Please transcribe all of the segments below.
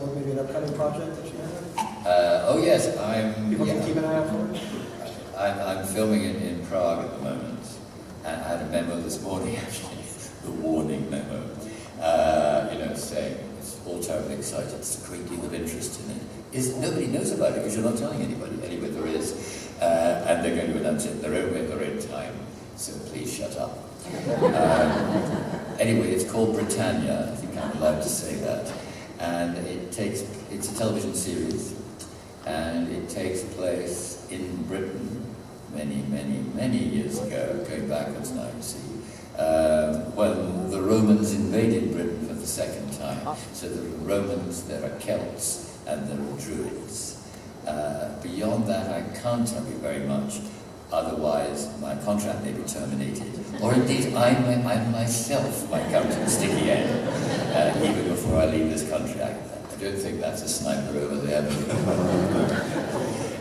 Maybe an upcoming project that you have? Oh yes, People can keep an eye out for it? I'm filming it in Prague at the moment, and I had a memo this morning actually, the warning memo, saying it's all terribly excited, there's a great deal of interest in it. Nobody knows about it because you're not telling anybody. Anyway, there is, and they're going to announce it their own way, their own time, so please shut up. Anyway, it's called Britannia, I think I'm allowed to say that, and it's a television series, and it takes place in Britain many years ago, going backwards now, you see, when the Romans invaded Britain for the second time. So there are Romans, there are Celts, and there are Druids. Beyond that, I can't tell you very much, otherwise my contract may be terminated, or indeed I myself might come to the sticky end, even before I leave this country. I don't think that's a sniper over there.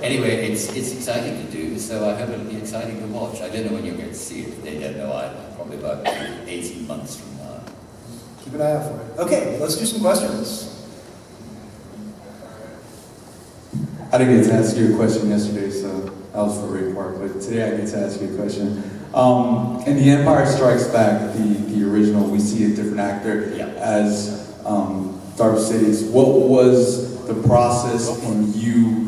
Anyway, it's exciting to do, so I hope it'll be exciting to watch. I don't know when you'll get to see it. They don't know either. Probably about 18 months from now. Keep an eye out for it. Okay, let's do some questions. I didn't get to ask you a question yesterday, so that was for Ray Park, but today I get to ask you a question. In The Empire Strikes Back, the original, we see a different actor as Darth Sidious. What was the process in you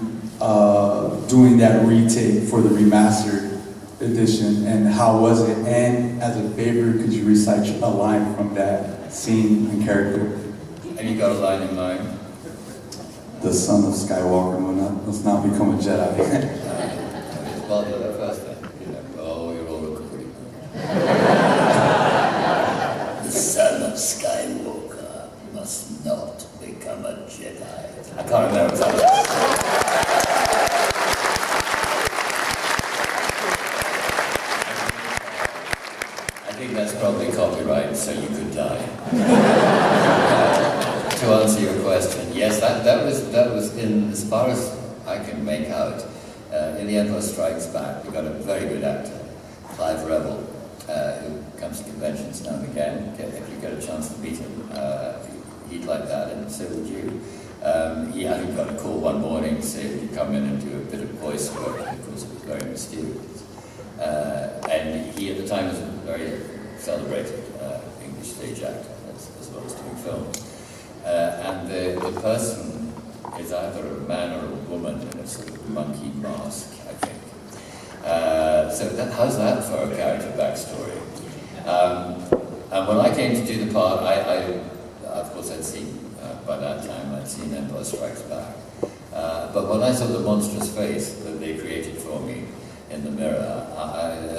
doing that retake for the remastered edition, and how was it? And as a favor, could you recite a line from that scene and character? Have you got a line in mind? The son of Skywalker must not become a Jedi. Well, the first thing, oh, you're all looking pretty good. The son of Skywalker must not become a Jedi. I can't remember exactly. I think that's probably copyright, so you could die. To answer your question, yes, that was in, as far as I can make out, in The Empire Strikes Back, we got a very good actor, Clive Rebel, who comes to conventions now and again. If you get a chance to meet him, he'd like that, and so would you. He got a call one morning to say, would you come in and do a bit of voice work, and of course it was very mysterious. And he at the time was a very celebrated English stage actor, as well as doing film. And the person is either a man or a woman in a sort of monkey mask, I think. So how's that for a character backstory? And when I came to do the part, I of course I'd seen, by that time, I'd seen Empire Strikes Back. But when I saw the monstrous face that they created for me in the mirror,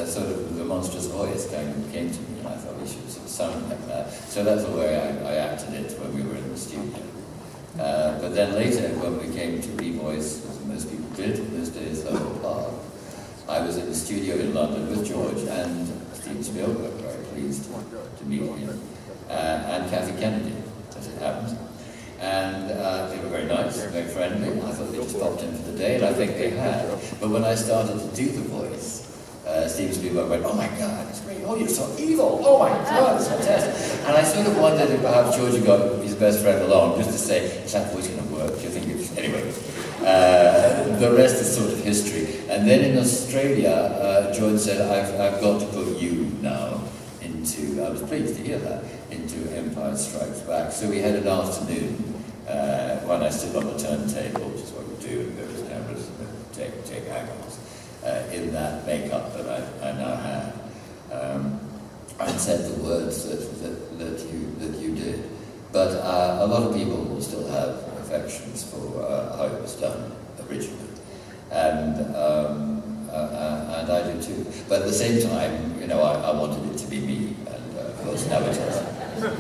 sort of the monstrous voice kind of came to me, and I thought he should sort of sound like that. So that's the way I acted it when we were in the studio. But then later, when we came to revoice, as most people did in those days, the whole part, I was in the studio in London with George and Steven Spielberg, very pleased to meet him, and Kathy Kennedy, as it happened. And they were very nice, very friendly. I thought they just popped in for the day, and I think they had. But when I started to do the voice, Steven Spielberg went, oh my God, it's great. Oh, you're so evil. Oh my God, it's fantastic. And I sort of wondered if perhaps George got his best friend along, just to say, is that voice going to work? Do you think it's... Anyway, the rest is sort of history. And then in Australia, George said, I've got to put you now into, I was pleased to hear that, into Empire Strikes Back. So we had an afternoon when I stood on the turntable, which is what you do, and there was cameras that take angles, in that makeup that I now have, and said the words that you did. But a lot of people will still have affections for how it was done originally, and I do too. But at the same time, I wanted it to be me, and of course now it is.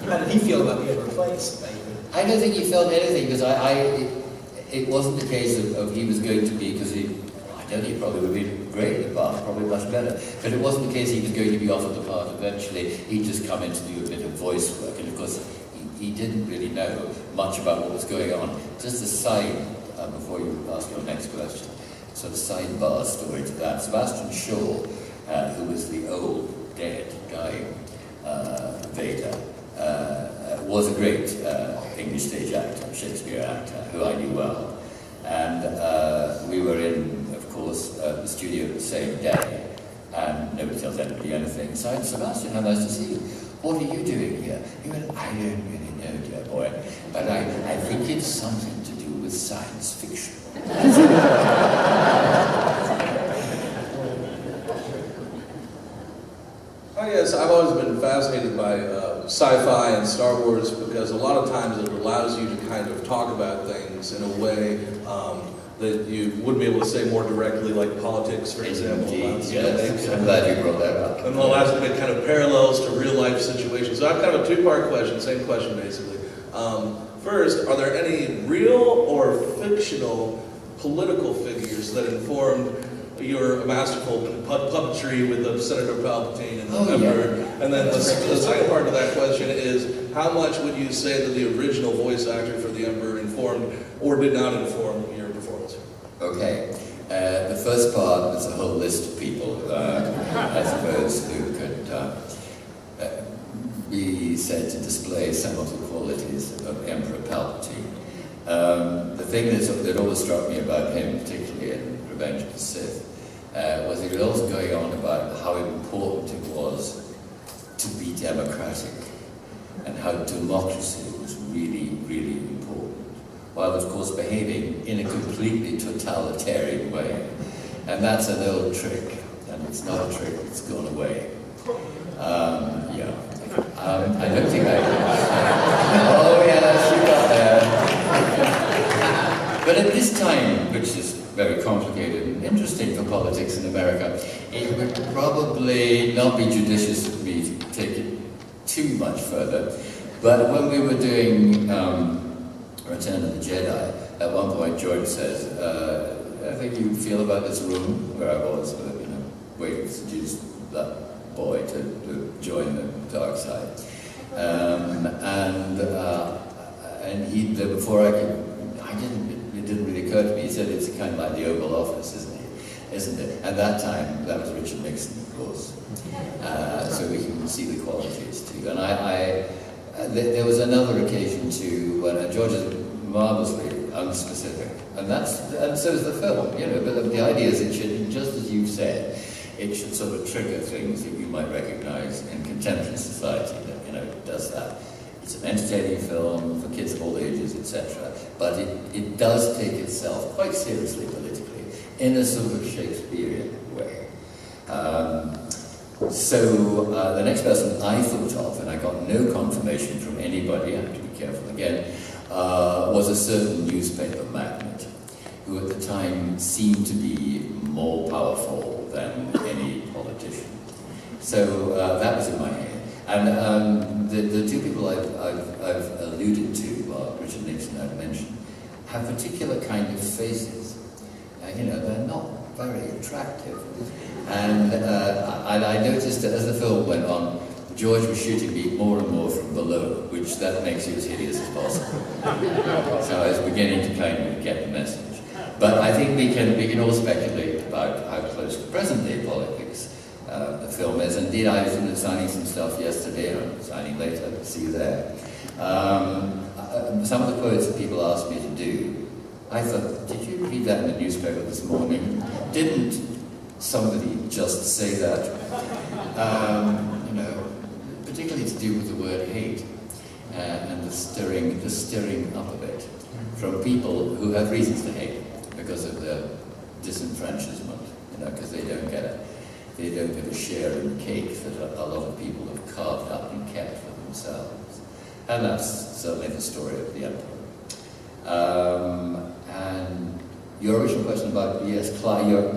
How did he feel about being replaced? I don't think he felt anything, because it wasn't the case of he was going to be, because I don't think he probably would be great at the part, probably much better, but it wasn't the case he was going to be offered the part eventually. He'd just come in to do a bit of voice work, and of course he didn't really know much about what was going on. Just a side, before you ask your next question, sort of sidebar story to that. Sebastian Shaw, who was the old, dead, dying Vader, was a great English stage actor, Shakespeare actor, who I knew well. And we were in, of course, the studio the same day, and nobody tells anybody anything. So I said, Sebastian, how nice to see you. What are you doing here? He went, I don't really know, dear boy, but I think it's something to do with science fiction. Oh yes, I've always been fascinated by sci-fi and Star Wars because a lot of times it allows you to kind of talk about things in a way that you wouldn't be able to say more directly, like politics, for example. Yes, I'm glad you brought that up. And the last bit kind of parallels to real life situations. So I've kind of a two-part question, same question basically. First, are there any real or fictional political figures that informed your masterful puppetry with Senator Palpatine and the Emperor? Yeah. And then the second part of that question is, how much would you say that the original voice actor for the Emperor informed or did not inform your performance? Okay. The first part was a whole list of people, I suppose, who could be said to display some of the qualities of Emperor Palpatine. The thing that always struck me about him, particularly in Revenge of the Sith, was he was always going on about how important it was to be democratic and how democracy was really, really important, while of course behaving in a completely totalitarian way. And that's an old trick, and it's not a trick, it's gone away. I don't think I... Oh yes, you got there. But at this time, which is very complicated and interesting for politics in America, it would probably not be judicious of me to take it too much further. But when we were doing Return of the Jedi, at one point George says, I think you feel about this room where I was, waiting to seduce that boy to join the dark side. And he, before I could, it didn't really occur to me, he said it's kind of like the Oval Office, isn't it? At that time, that was Richard Nixon, of course. So we can see the qualities too. And there was another occasion too, when George is marvelously unspecific. And so is the film, but the idea is it should, just as you've said, it should sort of trigger things that you might recognize in contemporary society that, it does that. It's an entertaining film for kids of all ages, etc. But it does take itself quite seriously politically, in a sort of Shakespearean way. So the next person I thought of, and I got no confirmation from anybody, I have to be careful again, was a certain newspaper magnate, who at the time seemed to be more powerful than any politician. So that was in my head. And the two people I've alluded to, Richard Nixon I've mentioned, have particular kind of faces. They're not very attractive. And I noticed that as the film went on, George was shooting me more and more from below, which that makes you as hideous as possible. So I was beginning to kind of get the message. But I think we can all speculate about how close to present-day politics the film is. Indeed, I was signing some stuff yesterday, or signing later, see you there. Some of the quotes that people asked me to do, I thought, did you read that in the newspaper this morning? Didn't somebody just say that? Particularly to do with the word hate and the stirring up of it from people who have reasons to hate because of their disenfranchisement, because they don't get a share in the cake that a lot of people have carved up and kept for themselves. And that's certainly the story of the Emperor. And your original question about, your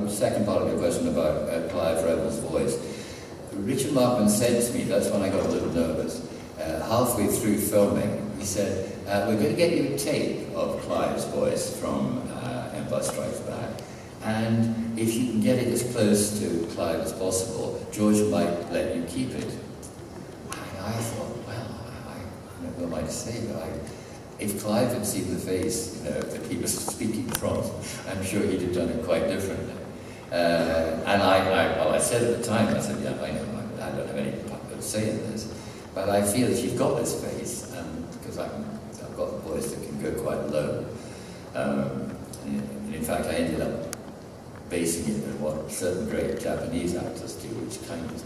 second part of your question about Clive Rebel's voice. Richard Markman said to me, that's when I got a little nervous, halfway through filming, he said, we're going to get you a tape of Clive's voice from Empire Strikes Back, and if you can get it as close to Clive as possible, George might let you keep it. And I thought, well, I don't know what I might say, but if Clive had seen the face that he was speaking from, I'm sure he'd have done it quite differently. And I said at the time, I said, yeah, I know, I don't have any say in this, but I feel that you've got this face, and because I've got a voice that can go quite low. And in fact, I ended up basing it on what certain great Japanese actors do, which kind of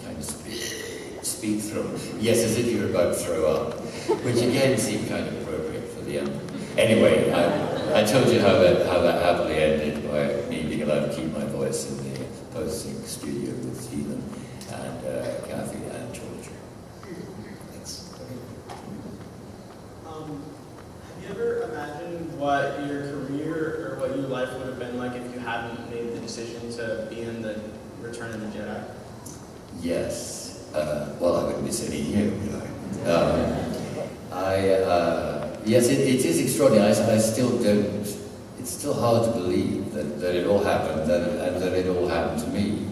speak through. Yes, as if you're about to throw up, which again seemed kind of appropriate for the end. Anyway, I told you how that happily ended by me being allowed to keep my voice in the posting studio with Stephen and Kathy and George. Thanks. Have you ever imagined what your career or what your life would have been like if you hadn't made the decision to be in the Return of the Jedi? Yes. Well, I wouldn't be sitting here, would I? Yes, it is extraordinary. I still don't. It's still hard to believe that it all happened, and that it all happened to me.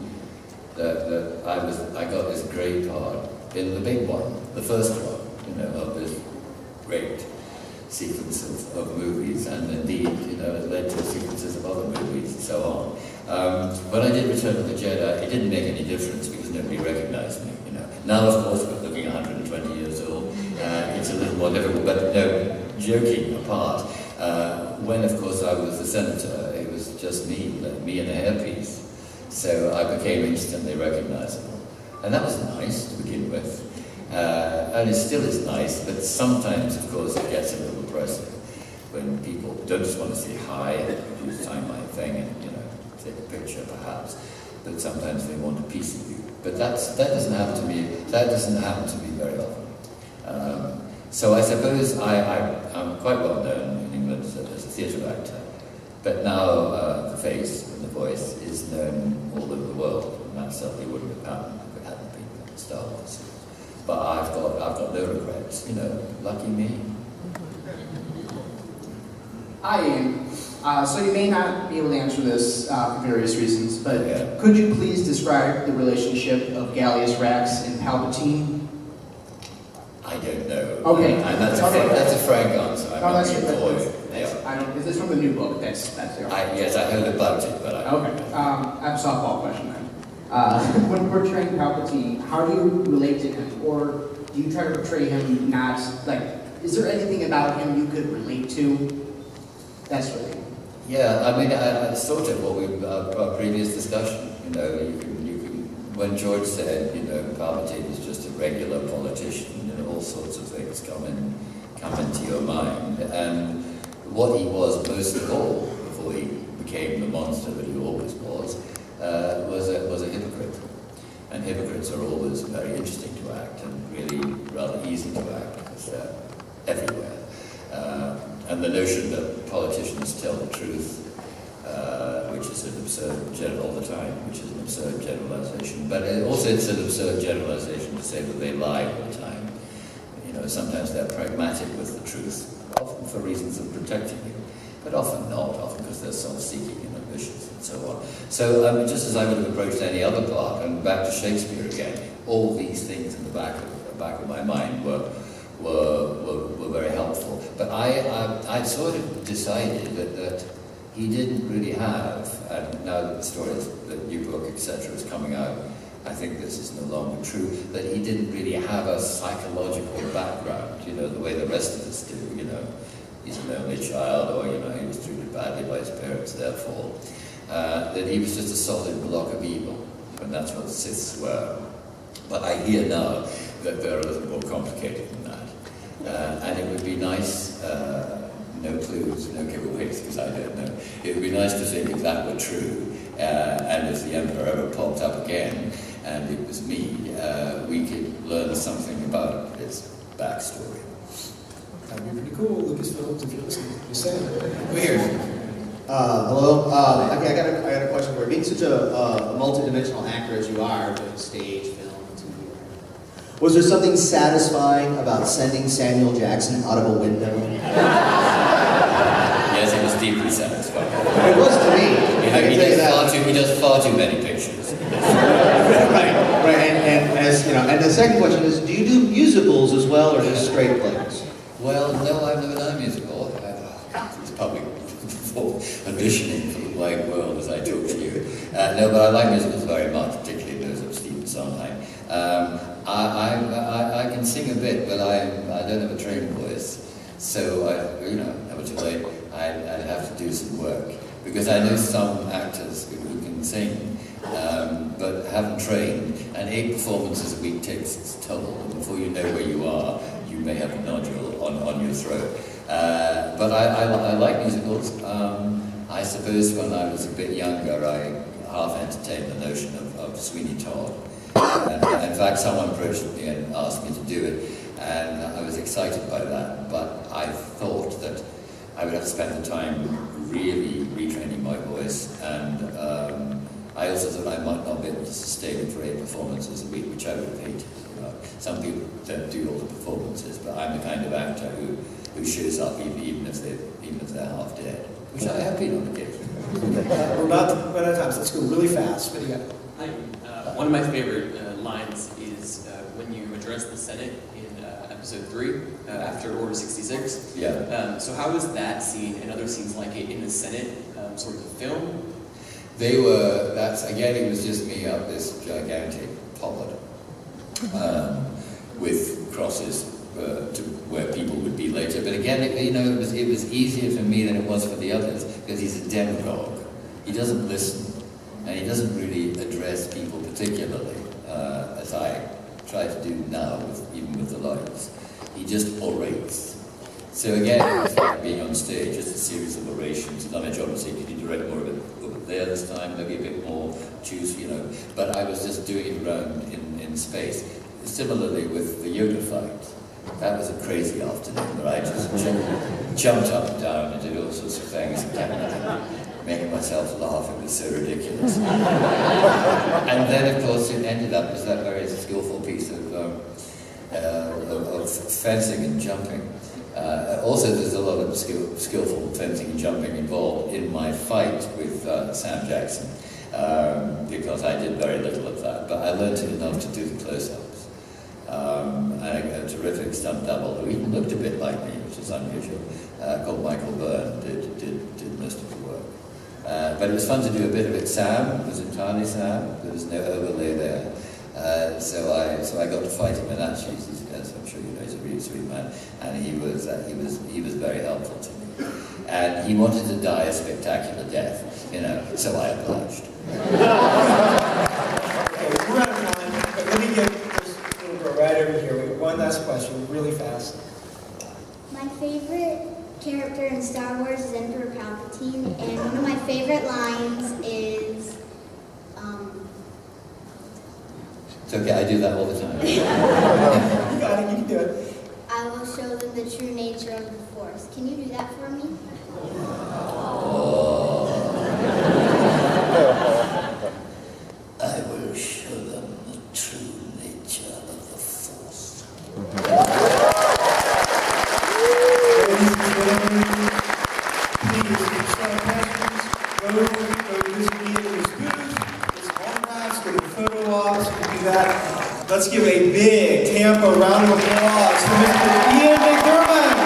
That I got this great part in the big one, the first one, of this great sequence of movies, and indeed, it led to sequences of other movies and so on. When I did Return of the Jedi, it didn't make any difference because nobody recognized me. Now, of course, we're looking 120 years old. It's a little more difficult, but no, joking apart, when, of course, I was the senator, it was just me and a hairpiece. So I became instantly recognizable. And that was nice to begin with. And it still is nice, but sometimes, of course, it gets a little oppressive when people don't just want to say hi, you sign my thing and, take a picture perhaps, but sometimes they want a piece of you. But that doesn't happen to me. That doesn't happen to me very often. So I suppose I'm quite well known in England as a theatre actor, but now the face and the voice is known all over the world, and that certainly wouldn't have happened if it hadn't been for Star Wars. But I've got no regrets. Lucky me. Hi, Ian. So you may not be able to answer this for various reasons, but Yeah. could you please describe the relationship of Gallius Rax and Palpatine? I don't know. Okay. And that's a frank answer. I'm No, not that's being coy. Yeah. I don't. Is this from the new book? That's there. Yes, I heard about it, but I... Okay. I have a softball question then. When portraying Palpatine, how do you relate to him, or do you try to portray him not like? Is there anything about him you could relate to? That's really. Yeah, I mean, I sort of what our previous discussion. You can. When George said, Palpatine is just a regular politician, all sorts of things come into your mind, and what he was most of all before he became the monster that he always was a hypocrite. And hypocrites are always very interesting to act and really rather easy to act because they're everywhere. And the notion that politicians tell the truth, which is an absurd all the time, which is an absurd generalization. But it's an absurd generalization to say that they lie all the time. Sometimes they're pragmatic with the truth, often for reasons of protecting you, but often not, often because they're self-seeking and ambitious and so on. So just as I would have approached any other part, and back to Shakespeare again, all these things in the back of my mind were very helpful. But I sort of decided that he didn't really have, and now that the story, the new book, etc., is coming out, I think this is no longer true, that he didn't really have a psychological background, the way the rest of us do, He's an only child, or, he was treated badly by his parents, therefore. That he was just a solid block of evil, and that's what Siths were. But I hear now that they're a little more complicated than that. And it would be nice, no clues, no giveaways, because I don't know. It would be nice to think if that were true, and if the Emperor ever popped up again, and it was me, we could learn something about his backstory. That'd be pretty cool, Lucasfilms, if you're listening. Just saying. We're here. Hello. I got a question for you. Being such a multi-dimensional actor as you are, doing stage, film, TV, was there something satisfying about sending Samuel Jackson out of a window? Yes, it was deeply satisfying. It was to me. I can tell you that. He does far too many pictures. right. And as and the second question is, do you do musicals as well, or just straight plays? Well, no, I've never done a musical. It's public auditioning for the wide world as I talk to you. No, but I like musicals very much, particularly those of Stephen Sondheim. I can sing a bit, but I don't have a trained voice. So never too late. I'd have to do some work because I know some actors who can sing, but haven't trained. And 8 performances a week takes its toll. And before you know where you are, you may have a nodule on your throat. But I like musicals. I suppose when I was a bit younger, I half entertained the notion of Sweeney Todd. In fact, someone approached me and asked me to do it, and I was excited by that. But I thought that I would have to spend the time really retraining my voice, and I also thought I might not be able to sustain it for 8 performances a week, which I would have hated. Some people don't do all the performances, but I'm the kind of actor who shows up even if they're half dead, which I have been on occasion. We're about to run out of time, so let's go really fast. What do you got? Hi. One of my favorite lines is when you address the Senate in episode 3 after Order 66. Yeah. So how was that scene and other scenes like it in the Senate sort of filmed? It was just me up this gigantic pollard with crosses to where people would be later. But again, it was easier for me than it was for the others because he's a demagogue. He doesn't listen, and he doesn't really address people particularly, as I try to do now, even with the lights. He just orates. So again, it was like being on stage, just a series of orations. And my job was saying, can you direct more of it over there this time, maybe a bit more juice, But I was just doing it around in space. Similarly with the yoga fight. That was a crazy afternoon where I just jumped up and down and did all sorts of things and kept making myself laugh. It was so ridiculous. And then, of course, it ended up as that very skillful piece of fencing and jumping. Also, there's a lot of skillful fencing and jumping involved in my fight with Sam Jackson, because I did very little of that, but I learned enough to do the close-ups. A terrific stunt double who even looked a bit like me, which is unusual, called Michael Byrne, did most of the work. But it was fun to do a bit of it. Sam, it was entirely Sam, there was no overlay there. So I got to fight him, and actually, as I'm sure you know, he's a really sweet man, and he was very helpful to me. And he wanted to die a spectacular death, so I obliged. Okay, we're out of time, but let me get this little girl right over here. We have one last question, really fast. My favorite character in Star Wars is Emperor Palpatine, and one of my favorite lines is, It's okay, I do that all the time. You got it, you can do it. I will show them the true nature of the Force. Can you do that for me? I will show them the true nature of the Force. Ladies and gentlemen, please, if you have questions, go visit me at his booth, his autographs, go to the photo ops, you can do that. Let's give a big Tampa round of applause for Mr. Ian McDiarmid.